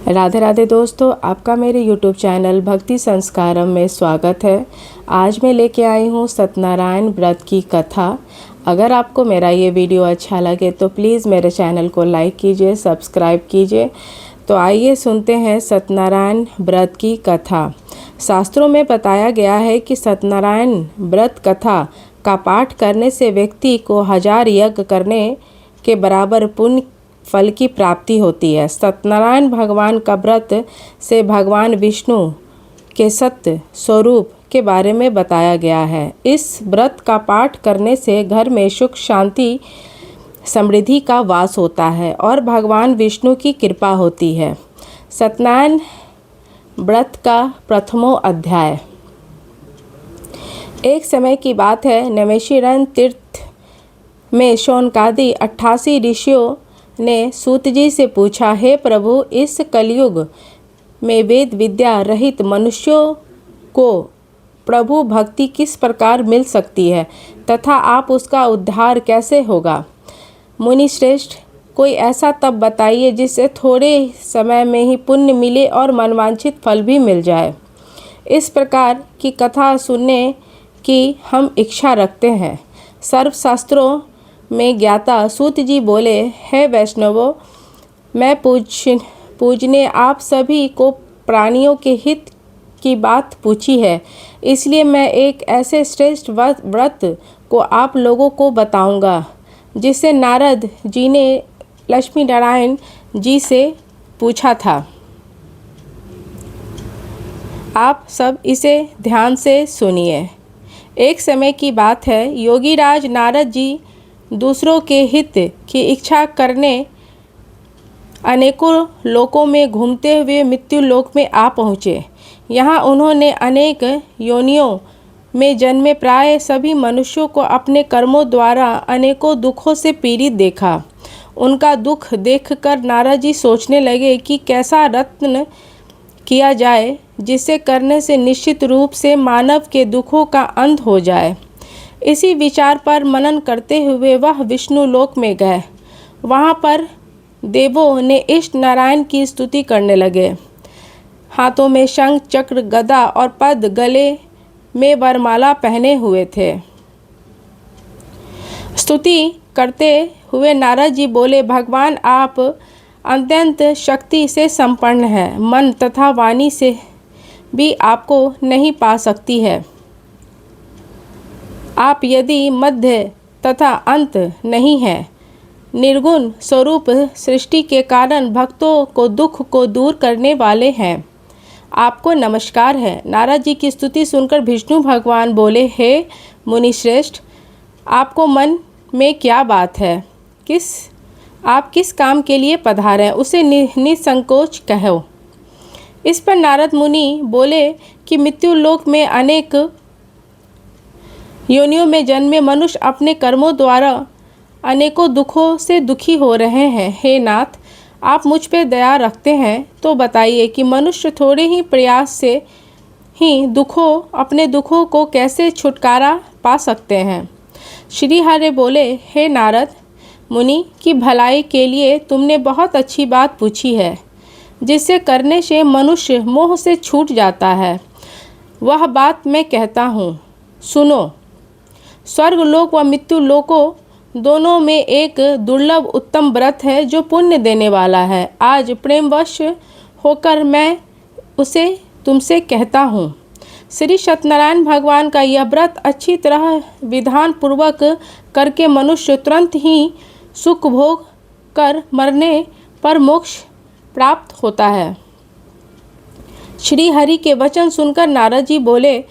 राधे राधे दोस्तों, आपका मेरे YouTube चैनल भक्ति संस्कारम में स्वागत है। आज मैं लेके आई हूँ सत्यनारायण व्रत की कथा। अगर आपको मेरा ये वीडियो अच्छा लगे तो प्लीज़ मेरे चैनल को लाइक कीजिए, सब्सक्राइब कीजिए। तो आइए सुनते हैं सत्यनारायण व्रत की कथा। शास्त्रों में बताया गया है कि सत्यनारायण व्रत कथा का पाठ करने से व्यक्ति को 1000 यज्ञ करने के बराबर पुण्य फल की प्राप्ति होती है। सत्यनारायण भगवान का व्रत से भगवान विष्णु के सत्य स्वरूप के बारे में बताया गया है। इस व्रत का पाठ करने से घर में सुख शांति समृद्धि का वास होता है और भगवान विष्णु की कृपा होती है। सत्यनारायण व्रत का प्रथमो अध्याय। एक समय की बात है, नैमिषारण्य तीर्थ में शौनकादि 88 ऋषियों ने सूत जी से पूछा, हे प्रभु, इस कलयुग में वेद विद्या रहित मनुष्यों को प्रभु भक्ति किस प्रकार मिल सकती है तथा आप उसका उद्धार कैसे होगा? मुनि श्रेष्ठ, कोई ऐसा तप बताइए जिससे थोड़े समय में ही पुण्य मिले और मनवांछित फल भी मिल जाए। इस प्रकार की कथा सुनने की हम इच्छा रखते हैं। सर्वशास्त्रों में ज्ञाता सूत जी बोले, हे वैष्णवों, मैं पूजने आप सभी को प्राणियों के हित की बात पूछी है, इसलिए मैं एक ऐसे श्रेष्ठ व्रत को आप लोगों को बताऊंगा जिसे नारद जी ने लक्ष्मी नारायण जी से पूछा था। आप सब इसे ध्यान से सुनिए। एक समय की बात है, योगीराज नारद जी दूसरों के हित की इच्छा करने अनेकों लोकों में घूमते हुए मृत्यु लोक में आ पहुँचे। यहाँ उन्होंने अनेक योनियों में जन्मे प्राय सभी मनुष्यों को अपने कर्मों द्वारा अनेकों दुखों से पीड़ित देखा। उनका दुख देखकर नारद जी सोचने लगे कि कैसा यत्न किया जाए जिसे करने से निश्चित रूप से मानव के दुखों का अंत हो जाए। इसी विचार पर मनन करते हुए वह विष्णु लोक में गए। वहाँ पर देवों ने इष्ट नारायण की स्तुति करने लगे। हाथों में शंख चक्र गदा और पद, गले में वरमाला पहने हुए थे। स्तुति करते हुए नारद जी बोले, भगवान आप अत्यंत शक्ति से संपन्न हैं। मन तथा वाणी से भी आपको नहीं पा सकती है। आप यदि मध्य तथा अंत नहीं हैं, निर्गुण स्वरूप सृष्टि के कारण भक्तों को दुख को दूर करने वाले हैं, आपको नमस्कार है। नारद जी की स्तुति सुनकर विष्णु भगवान बोले, हे मुनिश्रेष्ठ, आपको मन में क्या बात है? आप किस काम के लिए पधारे हैं, उसे निसंकोच कहो। इस पर नारद मुनि बोले कि मृत्यु लोक में अनेक योनियों में जन्मे मनुष्य अपने कर्मों द्वारा अनेकों दुखों से दुखी हो रहे हैं। हे नाथ, आप मुझ पर दया रखते हैं तो बताइए कि मनुष्य थोड़े ही प्रयास से ही अपने दुखों को कैसे छुटकारा पा सकते हैं? श्री हरि बोले, हे नारद मुनि, की भलाई के लिए तुमने बहुत अच्छी बात पूछी है, जिसे करने से मनुष्य मोह से छूट जाता है। वह बात मैं कहता हूँ, सुनो। स्वर्ग लोक व मृत्यु लोकों दोनों में एक दुर्लभ उत्तम व्रत है जो पुण्य देने वाला है। आज प्रेमवश होकर मैं उसे तुमसे कहता हूँ। श्री सत्यनारायण भगवान का यह व्रत अच्छी तरह विधान पूर्वक करके मनुष्य तुरंत ही सुख भोग कर मरने पर मोक्ष प्राप्त होता है। श्री हरि के वचन सुनकर नारद जी बोले,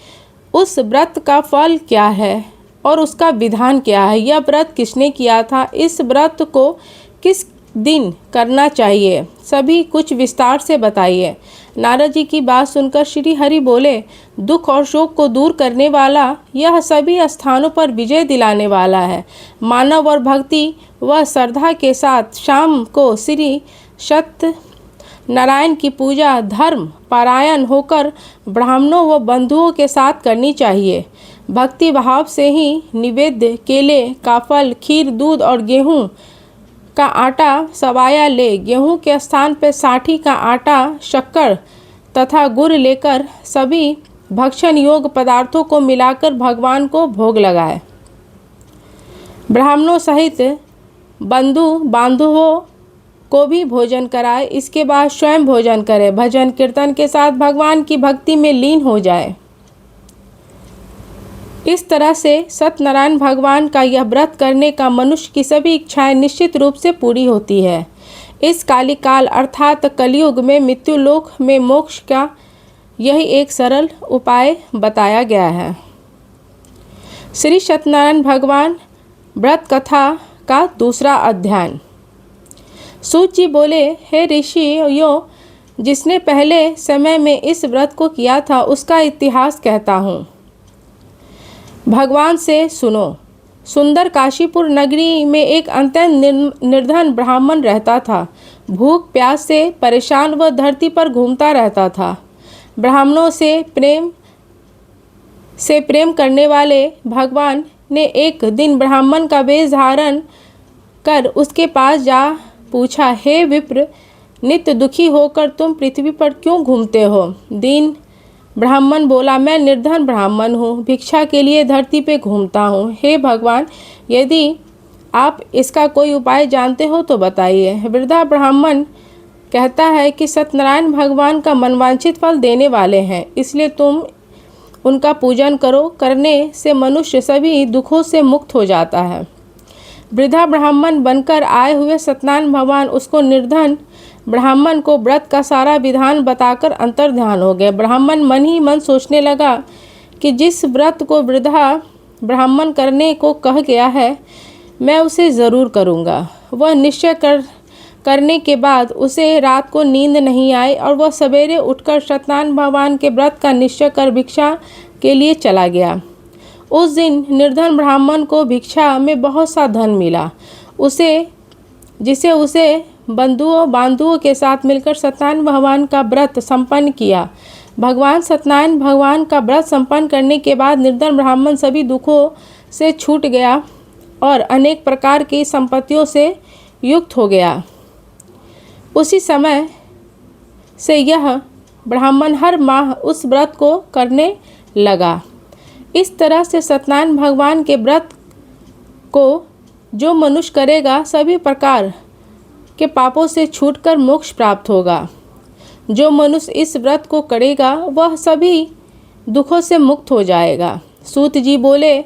उस व्रत का फल क्या है और उसका विधान क्या है? यह व्रत किसने किया था? इस व्रत को किस दिन करना चाहिए? सभी कुछ विस्तार से बताइए। नारद जी की बात सुनकर श्री हरि बोले, दुख और शोक को दूर करने वाला, यह सभी स्थानों पर विजय दिलाने वाला है। मानव और भक्ति व श्रद्धा के साथ शाम को श्री सत्य नारायण की पूजा धर्म पारायण होकर ब्राह्मणों व बंधुओं के साथ करनी चाहिए। भक्ति भाव से ही निवेद्य केले का फल, खीर, दूध और गेहूँ का आटा सवाया ले, गेहूं के स्थान पर साठी का आटा, शक्कर तथा गुड़ लेकर सभी भक्षण योग्य पदार्थों को मिलाकर भगवान को भोग लगाए। ब्राह्मणों सहित बंधु बांधवों को भी भोजन कराए। इसके बाद स्वयं भोजन करे, भजन कीर्तन के साथ भगवान की भक्ति में लीन हो जाए। इस तरह से सत्यनारायण भगवान का यह व्रत करने का मनुष्य की सभी इच्छाएं निश्चित रूप से पूरी होती है। इस काली काल अर्थात कलयुग में मृत्यु लोक में मोक्ष का यही एक सरल उपाय बताया गया है। श्री सत्यनारायण भगवान व्रत कथा का दूसरा अध्याय। सूत जी बोले, हे ऋषियों, जिसने पहले समय में इस व्रत को किया था उसका इतिहास कहता हूँ, भगवान से सुनो। सुंदर काशीपुर नगरी में एक अत्यंत निर्धन ब्राह्मण रहता था। भूख प्यास से परेशान वह धरती पर घूमता रहता था। ब्राह्मणों से प्रेम करने वाले भगवान ने एक दिन ब्राह्मण का वेश धारण कर उसके पास जा पूछा, हे विप्र, नित्य दुखी होकर तुम पृथ्वी पर क्यों घूमते हो? दीन ब्राह्मण बोला, मैं निर्धन ब्राह्मण हूँ, भिक्षा के लिए धरती पे घूमता हूँ। हे भगवान, यदि आप इसका कोई उपाय जानते हो तो बताइए। वृद्धा ब्राह्मण कहता है कि सत्यनारायण भगवान का मनवांछित फल देने वाले हैं, इसलिए तुम उनका पूजन करो। करने से मनुष्य सभी दुखों से मुक्त हो जाता है। वृद्धा ब्राह्मण बनकर आए हुए सत्यनारायण भगवान उसको निर्धन ब्राह्मण को व्रत का सारा विधान बताकर अंतर्ध्यान हो गए। ब्राह्मण मन ही मन सोचने लगा कि जिस व्रत को वृद्धा ब्राह्मण करने को कह गया है, मैं उसे ज़रूर करूँगा। वह निश्चय करने के बाद उसे रात को नींद नहीं आई और वह सवेरे उठकर सत्यनारायण भगवान के व्रत का निश्चय कर भिक्षा के लिए चला गया। उस दिन निर्धन ब्राह्मण को भिक्षा में बहुत सा धन मिला, जिसे उसे बंधुओं के साथ मिलकर सत्यनारायण भगवान का व्रत संपन्न किया। भगवान सत्यनारायण भगवान का व्रत संपन्न करने के बाद निर्धन ब्राह्मण सभी दुखों से छूट गया और अनेक प्रकार की संपत्तियों से युक्त हो गया। उसी समय से यह ब्राह्मण हर माह उस व्रत को करने लगा। इस तरह से सत्यनारायण भगवान के व्रत को जो मनुष्य करेगा सभी प्रकार के पापों से छूटकर मोक्ष प्राप्त होगा। जो मनुष्य इस व्रत को करेगा वह सभी दुखों से मुक्त हो जाएगा। सूत जी बोले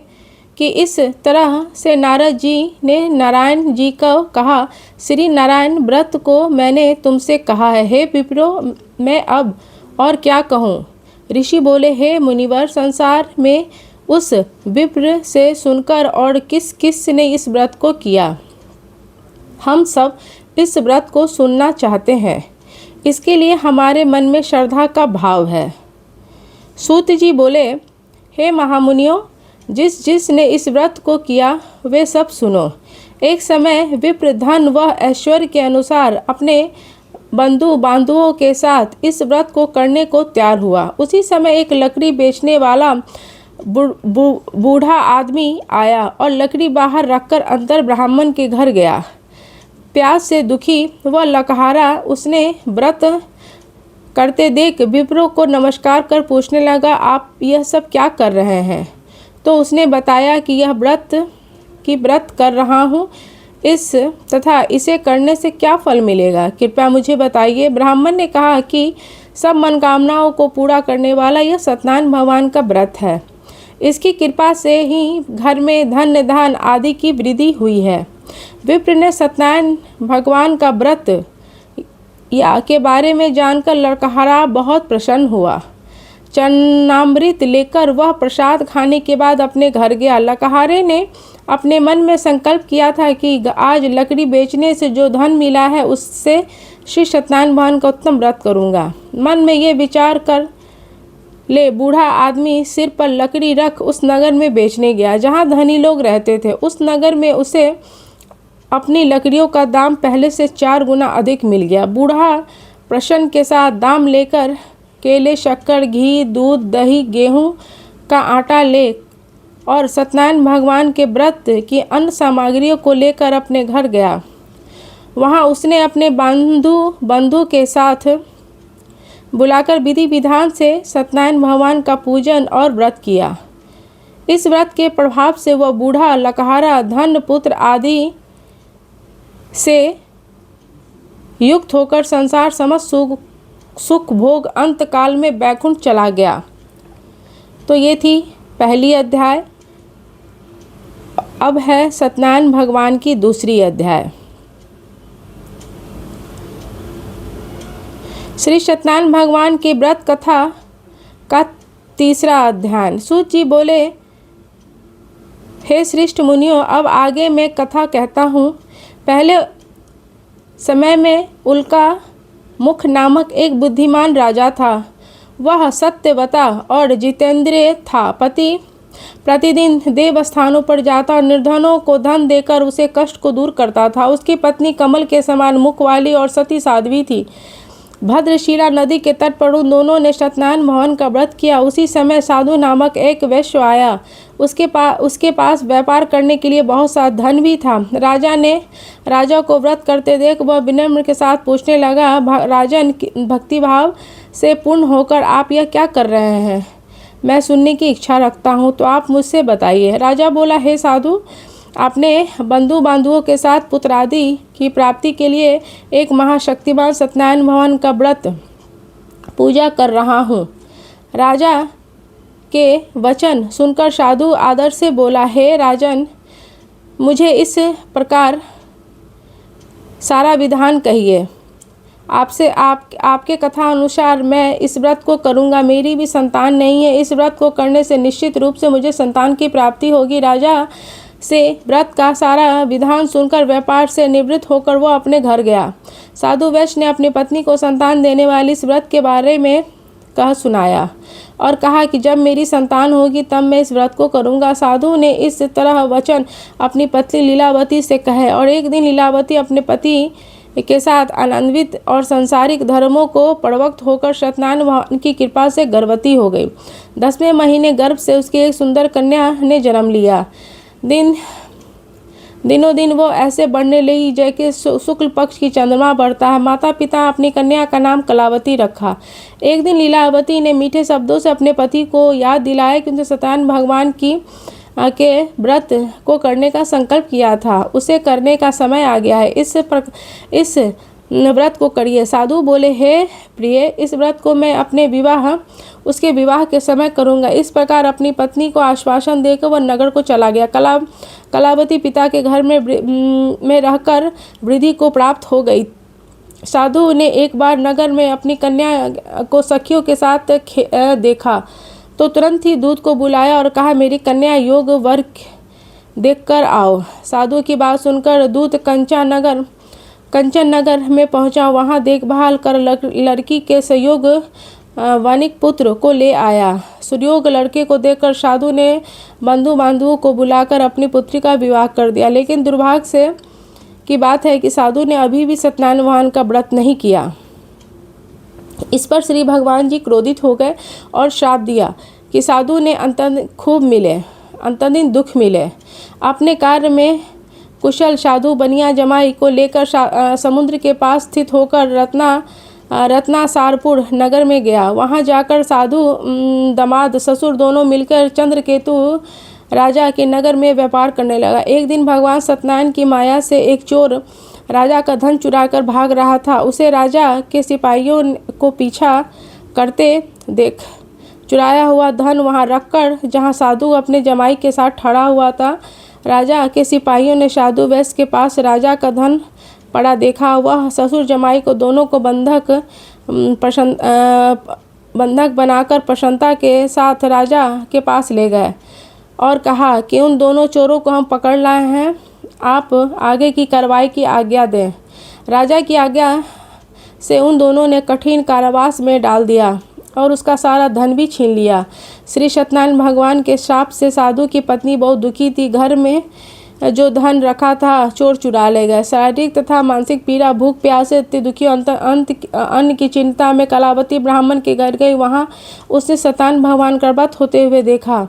कि इस तरह से नारद जी ने नारायण जी को कहा, श्री नारायण व्रत को मैंने तुमसे कहा है, हे विप्रो, मैं अब और क्या कहूँ? ऋषि बोले, हे मुनिवर, संसार में उस विप्र से सुनकर और किस किस ने इस व्रत को किया, हम सब इस व्रत को सुनना चाहते हैं। इसके लिए हमारे मन में श्रद्धा का भाव है। सूत जी बोले, हे महामुनियों, जिसने इस व्रत को किया वे सब सुनो। एक समय विप्र धन व ऐश्वर्य के अनुसार अपने बंधु बांधवों के साथ इस व्रत को करने को तैयार हुआ। उसी समय एक लकड़ी बेचने वाला बूढ़ा आदमी आया और लकड़ी बाहर रखकर अंदर ब्राह्मण के घर गया। प्यास से दुखी व लकहारा उसने व्रत करते देख विप्रों को नमस्कार कर पूछने लगा, आप यह सब क्या कर रहे हैं? तो उसने बताया कि यह व्रत कर रहा हूँ, तथा इसे करने से क्या फल मिलेगा, कृपया मुझे बताइए। ब्राह्मण ने कहा कि सब मनोकामनाओं को पूरा करने वाला यह सत्यनारायण भगवान का व्रत है। इसकी कृपा से ही घर में धन धान आदि की वृद्धि हुई है। विप्र ने सत्यनारायण भगवान का व्रत के बारे में जानकर लड़कहारा बहुत प्रसन्न हुआ। चन्नामृत लेकर वह प्रसाद खाने के बाद अपने घर गया। लड़कहारे ने अपने मन में संकल्प किया था कि आज लकड़ी बेचने से जो धन मिला है उससे श्री सत्यनारायण भगवान का उत्तम व्रत करूँगा। मन में ये विचार कर ले बूढ़ा आदमी सिर पर लकड़ी रख उस नगर में बेचने गया जहाँ धनी लोग रहते थे। उस नगर में उसे अपनी लकड़ियों का दाम पहले से 4 गुना अधिक मिल गया। बूढ़ा प्रसन्न के साथ दाम लेकर केले, शक्कर, घी, दूध, दही, गेहूं का आटा ले और सत्यनारायण भगवान के व्रत की अन्य सामग्रियों को लेकर अपने घर गया। वहाँ उसने अपने बंधु के साथ बुलाकर विधि विधान से सत्यनारायण भगवान का पूजन और व्रत किया। इस व्रत के प्रभाव से वह बूढ़ा लकहारा धन पुत्र आदि से युक्त होकर संसार समस्त सुख भोग अंत काल में बैकुंठ चला गया। तो ये थी पहली अध्याय। अब है सत्यनारायण भगवान की दूसरी अध्याय। श्री सत्यनारायण भगवान की व्रत कथा का तीसरा अध्याय। सूत जी बोले, हे श्रेष्ठ मुनियों, अब आगे मैं कथा कहता हूँ। पहले समय में उल्का मुख नामक एक बुद्धिमान राजा था। वह सत्यवता और जितेंद्रिय था। प्रतिदिन देव स्थानों पर जाता और निर्धनों को धन देकर उसे कष्ट को दूर करता था। उसकी पत्नी कमल के समान मुख वाली और सती साध्वी थी। भद्रशिला नदी के तट पर उन दोनों ने सत्यनारायण भगवान का व्रत किया। उसी समय साधु नामक एक वैश्य आया। उसके पास व्यापार करने के लिए बहुत सा धन भी था। राजा को व्रत करते देख वह विनम्र के साथ पूछने लगा, राजन, भक्तिभाव से पूर्ण होकर आप यह क्या कर रहे हैं? मैं सुनने की इच्छा रखता हूँ, तो आप मुझसे बताइए। राजा बोला, हे साधु, अपने बांधुओं के साथ पुत्र आदि की प्राप्ति के लिए एक महाशक्तिमान सत्यनारायण भगवान का व्रत पूजा कर रहा हूँ। राजा के वचन सुनकर साधु आदर से बोला, हे राजन, मुझे इस प्रकार सारा विधान कहिए। आपके कथा अनुसार मैं इस व्रत को करूँगा। मेरी भी संतान नहीं है। इस व्रत को करने से निश्चित रूप से मुझे संतान की प्राप्ति होगी। राजा से व्रत का सारा विधान सुनकर व्यापार से निवृत्त होकर वो अपने घर गया। साधु वैश्य ने अपनी पत्नी को संतान देने वाली इस व्रत के बारे में कह सुनाया और कहा कि जब मेरी संतान होगी तब मैं इस व्रत को करूंगा। साधु ने इस तरह वचन अपनी पत्नी लीलावती से कहे और एक दिन लीलावती अपने पति के साथ आनंदित और सांसारिक धर्मों को प्रवक्त होकर सत्यनारायण भगवान की कृपा से गर्भवती हो गई। 10वें महीने गर्भ से उसकी एक सुंदर कन्या ने जन्म लिया। दिनों दिन वो ऐसे बढ़ने लगी जैसे शुक्ल पक्ष की चंद्रमा बढ़ता है। माता पिता अपनी कन्या का नाम कलावती रखा। एक दिन लीलावती ने मीठे शब्दों से अपने पति को याद दिलाया कि उनसे सत्यनारायण भगवान के व्रत को करने का संकल्प किया था। उसे करने का समय आ गया है। इस व्रत को करिए। साधु बोले, हे प्रिय, इस व्रत को मैं उसके विवाह के समय करूंगा। इस प्रकार अपनी पत्नी को आश्वासन देकर वह नगर को चला गया। कलावती पिता के घर में रहकर वृद्धि को प्राप्त हो गई। साधु ने एक बार नगर में अपनी कन्या को सखियों के साथ देखा तो तुरंत ही दूत को बुलाया और कहा, मेरी कन्या योग वर्ग देखकर आओ। साधु की बात सुनकर दूत कंचन नगर में पहुंचा। वहां देखभाल कर लड़की के संयोग वणिक पुत्र को ले आया। सुयोग लड़के को देखकर साधु ने बांधुओं को बुलाकर अपनी पुत्री का विवाह कर दिया। लेकिन दुर्भाग्य से की बात है कि साधु ने अभी भी सत्यनारायण भगवान का व्रत नहीं किया। इस पर श्री भगवान जी क्रोधित हो गए और श्राप दिया कि साधु ने अंतदिन दुख मिले। अपने कार्य में कुशल साधु बनिया जमाई को लेकर समुद्र के पास स्थित होकर रत्नासारपुर नगर में गया। वहां जाकर साधु दामाद ससुर दोनों मिलकर चंद्रकेतु राजा के नगर में व्यापार करने लगा। एक दिन भगवान सत्यनारायण की माया से एक चोर राजा का धन चुराकर भाग रहा था। उसे राजा के सिपाहियों को पीछा करते देख चुराया हुआ धन वहां रखकर जहां साधु अपने जमाई के साथ खड़ा हुआ था, राजा के सिपाहियों ने साधु वैश्य के पास राजा का धन पड़ा देखा। वह ससुर जमाई को दोनों को बंधक बनाकर प्रसन्नता के साथ राजा के पास ले गए और कहा कि उन दोनों चोरों को हम पकड़ लाए हैं, आप आगे की कार्रवाई की आज्ञा दें। राजा की आज्ञा से उन दोनों ने कठिन कारावास में डाल दिया और उसका सारा धन भी छीन लिया। श्री सत्यनारायण भगवान के श्राप से साधु की पत्नी बहुत दुखी थी। घर में जो धन रखा था चोर चुरा ले गए। शारीरिक तथा मानसिक पीड़ा, भूख प्यास से इतनी दुखी अन्न की चिंता में कलावती ब्राह्मण के घर गई। वहाँ उसने सत्यानंद भगवान का व्रत होते हुए देखा।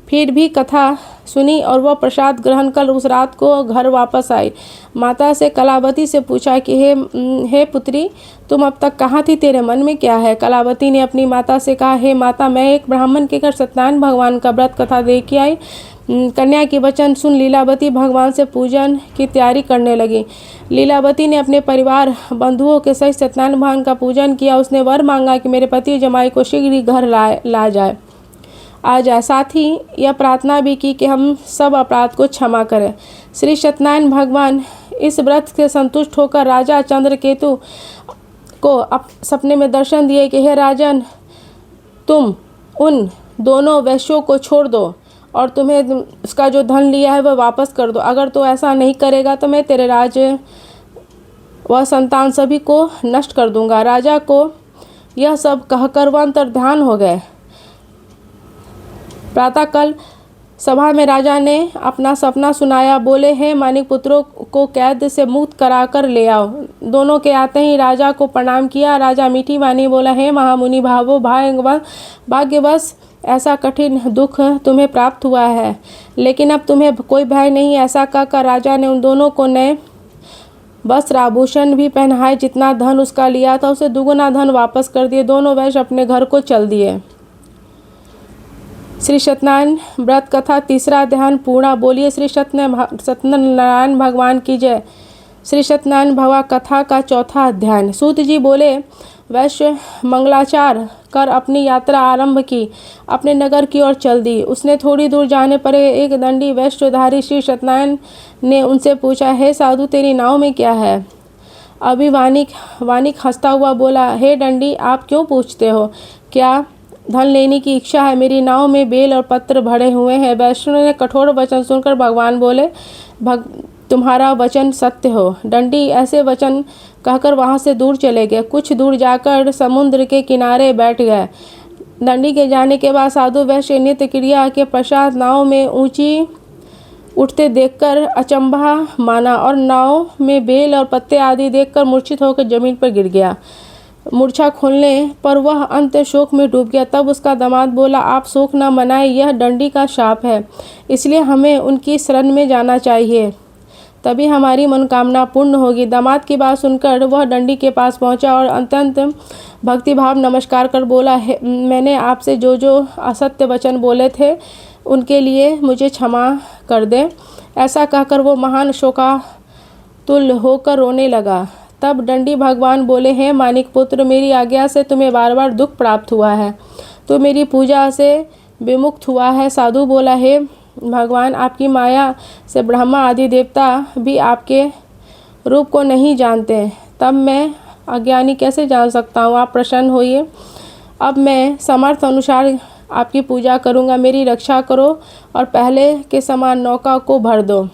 फिर भी कथा सुनी और वह प्रसाद ग्रहण कर उस रात को घर वापस आई। माता से कलावती से पूछा कि हे पुत्री, तुम अब तक कहाँ थी, तेरे मन में क्या है। कलावती ने अपनी माता से कहा, हे माता, मैं एक ब्राह्मण के घर सत्यानंद भगवान का व्रत कथा देख के आई। कन्या के वचन सुन लीलावती भगवान से पूजन की तैयारी करने लगी। लीलावती ने अपने परिवार बंधुओं के सहित सत्यानंद भगवान का पूजन किया। उसने वर मांगा कि मेरे पति जमाई को शीघ्र ही घर आ जाए। साथ ही यह प्रार्थना भी की कि हम सब अपराध को क्षमा करें। श्री सत्यनारायण भगवान इस व्रत से संतुष्ट होकर राजा चंद्रकेतु को सपने में दर्शन दिए कि हे राजन, तुम उन दोनों वैश्यों को छोड़ दो और तुम्हें उसका जो धन लिया है वह वापस कर दो। अगर तो ऐसा नहीं करेगा तो मैं तेरे राज्य व संतान सभी को नष्ट कर दूंगा। राजा को यह सब कहकर वह अंतर्ध्यान हो गए। प्रातःकाल सभा में राजा ने अपना सपना सुनाया। बोले, हे मानिक पुत्रों को कैद से मुक्त करा कर ले आओ। दोनों के आते ही राजा को प्रणाम किया। राजा मीठी वाणी बोला, हे महामुनि भावो, भाग्यवश ऐसा कठिन दुख तुम्हें प्राप्त हुआ है, लेकिन अब तुम्हें कोई भय नहीं। ऐसा कहकर राजा ने उन दोनों को नए वस्त्र आभूषण भी पहनाए। जितना धन उसका लिया था उसे दुगुना धन वापस कर दिए। दोनों वैश्य अपने घर को चल दिए। श्री सत्यनारायण व्रत कथा तीसरा अध्याय पूर्णा। बोलिए श्री सत्यनारायण भगवान की जय। श्री सत्यनारायण भगवान कथा का चौथा अध्याय। सूत जी बोले, वैश्य मंगलाचार कर अपनी यात्रा आरंभ की, अपने नगर की ओर चल दी। उसने थोड़ी दूर जाने पर एक दंडी वैश्यधारी श्री सत्यनारायण ने उनसे पूछा, हे साधु, तेरी नाव में क्या है। अभी वानिक हंसता हुआ बोला, हे दंडी, आप क्यों पूछते हो, क्या धन लेने की इच्छा है। मेरी नाव में बेल और पत्र भरे हुए हैं। वैष्णव ने कठोर वचन सुनकर भगवान बोले, तुम्हारा वचन सत्य हो। दंडी ऐसे वचन कहकर वहां से दूर चले गए। कुछ दूर जाकर समुद्र के किनारे बैठ गए। दंडी के जाने के बाद साधु वैश्य नित्य क्रिया के पश्चात नाव में ऊंची उठते देखकर अचंभा माना और नाव में बेल और पत्ते आदि देखकर मूर्छित होकर जमीन पर गिर गया। मूर्छा खोलने पर वह अंत शोक में डूब गया। तब उसका दामाद बोला, आप शोक न मनाएं, यह दंडी का शाप है, इसलिए हमें उनकी शरण में जाना चाहिए, तभी हमारी मनोकामना पूर्ण होगी। दामाद की बात सुनकर वह दंडी के पास पहुंचा और अत्यंत भक्तिभाव नमस्कार कर बोला, मैंने आपसे जो जो असत्य वचन बोले थे उनके लिए मुझे क्षमा कर दे। ऐसा कहकर वो महान शोकातुल होकर रोने लगा। तब दंडी भगवान बोले, हे मानिक पुत्र, मेरी आज्ञा से तुम्हें बार बार दुख प्राप्त हुआ है, तो मेरी पूजा से विमुक्त हुआ है। साधु बोला, हे भगवान, आपकी माया से ब्रह्मा आदि देवता भी आपके रूप को नहीं जानते, तब मैं अज्ञानी कैसे जान सकता हूँ। आप प्रसन्न होइए, अब मैं समर्थ अनुसार आपकी पूजा करूँगा। मेरी रक्षा करो और पहले के समान नौका को भर दो।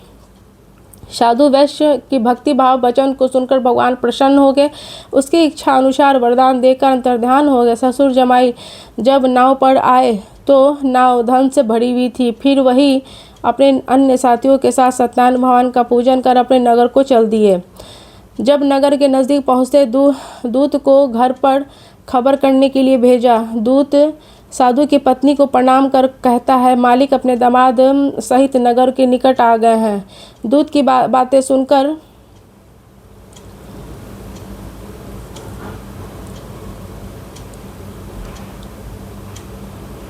साधु वैश्य की भक्ति भाव वचन को सुनकर भगवान प्रसन्न हो गए। उसकी इच्छा अनुसार वरदान देकर अंतर्ध्यान हो गए। ससुर जमाई जब नाव पर आए तो नाव धन से भरी हुई थी। फिर वही अपने अन्य साथियों के साथ सत्यनारायण भगवान का पूजन कर अपने नगर को चल दिए। जब नगर के नज़दीक पहुँचते दूत को घर पर खबर करने के लिए भेजा। दूत साधु की पत्नी को प्रणाम कर कहता है, मालिक अपने दामाद सहित नगर के निकट आ गए हैं। दूत की बातें सुनकर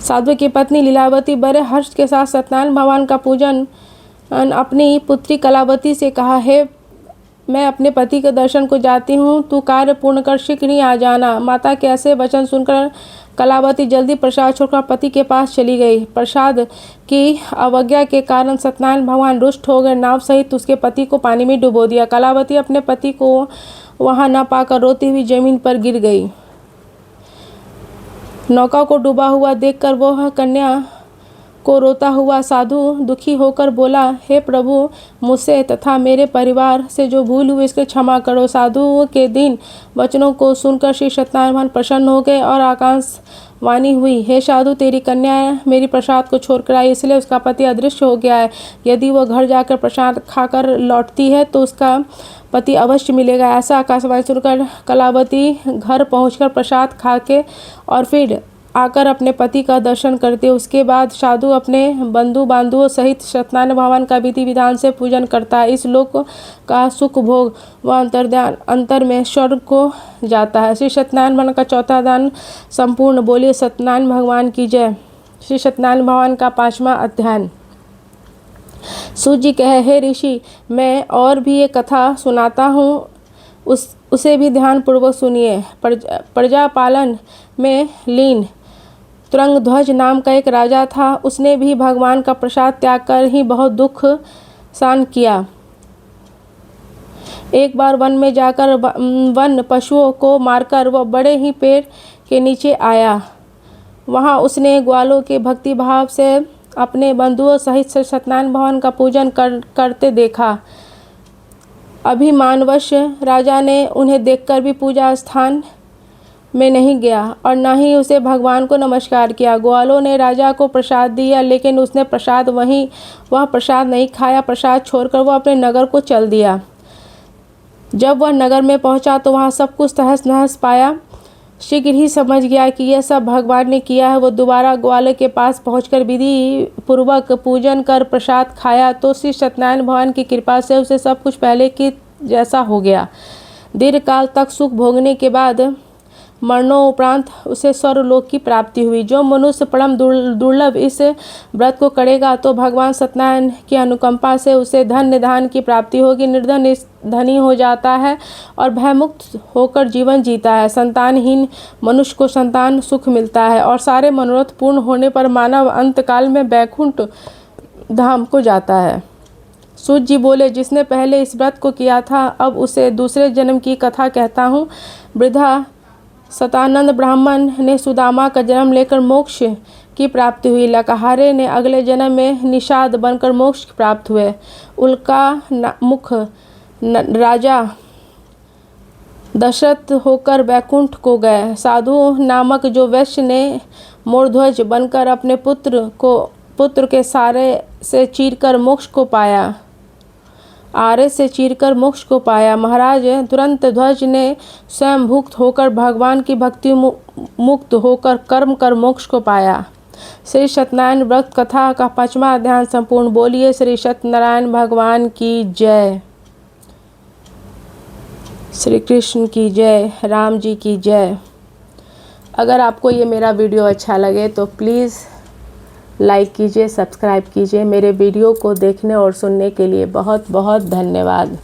साधु की पत्नी लीलावती बड़े हर्ष के साथ सत्यनारायण भगवान का पूजन अपनी पुत्री कलावती से कहा, है मैं अपने पति के दर्शन को जाती हूँ, तू कार्य पूर्ण कर शीघ्र ही आ जाना। माता के ऐसे वचन सुनकर कलावती जल्दी प्रसाद छोड़कर पति के पास चली गई। प्रसाद की अवज्ञा के कारण सत्यनारायण भगवान रुष्ट हो गए। नाव सहित उसके पति को पानी में डुबो दिया। कलावती अपने पति को वहां न पाकर रोती हुई जमीन पर गिर गई। नौका को डूबा हुआ देखकर वह कन्या को रोता हुआ साधु दुखी होकर बोला, हे प्रभु, मुझसे तथा मेरे परिवार से जो भूल हुई इसके क्षमा करो। साधु के दीन वचनों को सुनकर श्री सत्यनारायण भगवान प्रसन्न हो गए और वाणी हुई, हे साधु, तेरी कन्या मेरी प्रसाद को छोड़कर आई, इसलिए उसका पति अदृश्य हो गया है। यदि वह घर जाकर प्रसाद खाकर लौटती है तो उसका पति अवश्य मिलेगा। ऐसा आकाशवाणी सुनकर कलावती घर पहुंचकर प्रसाद खाके और फिर आकर अपने पति का दर्शन करते। उसके बाद साधु अपने बंधु बांधवों सहित सत्यनारायण भगवान का विधि विधान से पूजन करता है। इस लोक का सुख भोग व अंतर में स्वर्ग को जाता है। श्री सत्यनारायण भगवान का चौथा दान संपूर्ण। बोलिए सत्यनारायण भगवान की जय। श्री सत्यनारायण भगवान का 5वां अध्याय। सूत जी कहे, हे ऋषि, मैं और भी एक कथा सुनाता हूँ, उसे भी ध्यानपूर्वक सुनिए। प्रजा पालन में लीन तुरंगध्वज नाम का एक राजा था। उसने भी भगवान का प्रसाद त्याग कर ही बहुत दुख सहन किया। एक बार वन में जाकर वन पशुओं को मारकर वह बड़े ही पेड़ के नीचे आया। वहाँ उसने ग्वालों के भक्ति भाव से अपने बंधुओं सहित सत्यनारायण भगवान का पूजन करते देखा। अभिमानवश राजा ने उन्हें देखकर भी पूजा स्थान में नहीं गया और न ही उसे भगवान को नमस्कार किया। ग्वालों ने राजा को प्रसाद दिया, लेकिन उसने वह प्रसाद नहीं खाया। प्रसाद छोड़कर वह अपने नगर को चल दिया। जब वह नगर में पहुंचा तो वहां सब कुछ तहस नहस पाया। शीघ्र ही समझ गया कि यह सब भगवान ने किया है। वो दोबारा ग्वालों के पास पहुंचकर विधि पूर्वक पूजन कर प्रसाद खाया तो श्री सत्यनारायण भगवान की कृपा से उसे सब कुछ पहले की जैसा हो गया। दीर्घ काल तक सुख भोगने के बाद मरणोपरांत उसे स्वर्गलोक की प्राप्ति हुई। जो मनुष्य परम दुर्लभ इस व्रत को करेगा तो भगवान सत्यनारायण की अनुकंपा से उसे धन निधान की प्राप्ति होगी। निर्धन धनी हो जाता है और भयमुक्त होकर जीवन जीता है। संतानहीन मनुष्य को संतान सुख मिलता है और सारे मनोरथ पूर्ण होने पर मानव अंतकाल में वैकुंठ धाम को जाता है। सूत जी बोले, जिसने पहले इस व्रत को किया था, अब उसे दूसरे जन्म की कथा कहता हूँ। वृद्धा सतानंद ब्राह्मण ने सुदामा का जन्म लेकर मोक्ष की प्राप्ति हुई। लकाहारे ने अगले जन्म में निषाद बनकर मोक्ष प्राप्त हुए। उल्का मुख राजा दशरथ होकर वैकुंठ को गए। साधु नामक जो वैश्य ने मोरध्वज बनकर अपने पुत्र के सारे से चीरकर मोक्ष को पाया। महाराज तुरंत ध्वज ने स्वयं भुक्त होकर भगवान की भक्ति मुक्त होकर कर्म कर मोक्ष को पाया। श्री सत्यनारायण व्रत कथा का 5वां अध्याय संपूर्ण। बोलिए श्री सत्यनारायण भगवान की जय। श्री कृष्ण की जय, राम जी की जय। अगर आपको ये मेरा वीडियो अच्छा लगे तो प्लीज़ लाइक कीजिए, सब्सक्राइब कीजिए। मेरे वीडियो को देखने और सुनने के लिए बहुत बहुत धन्यवाद।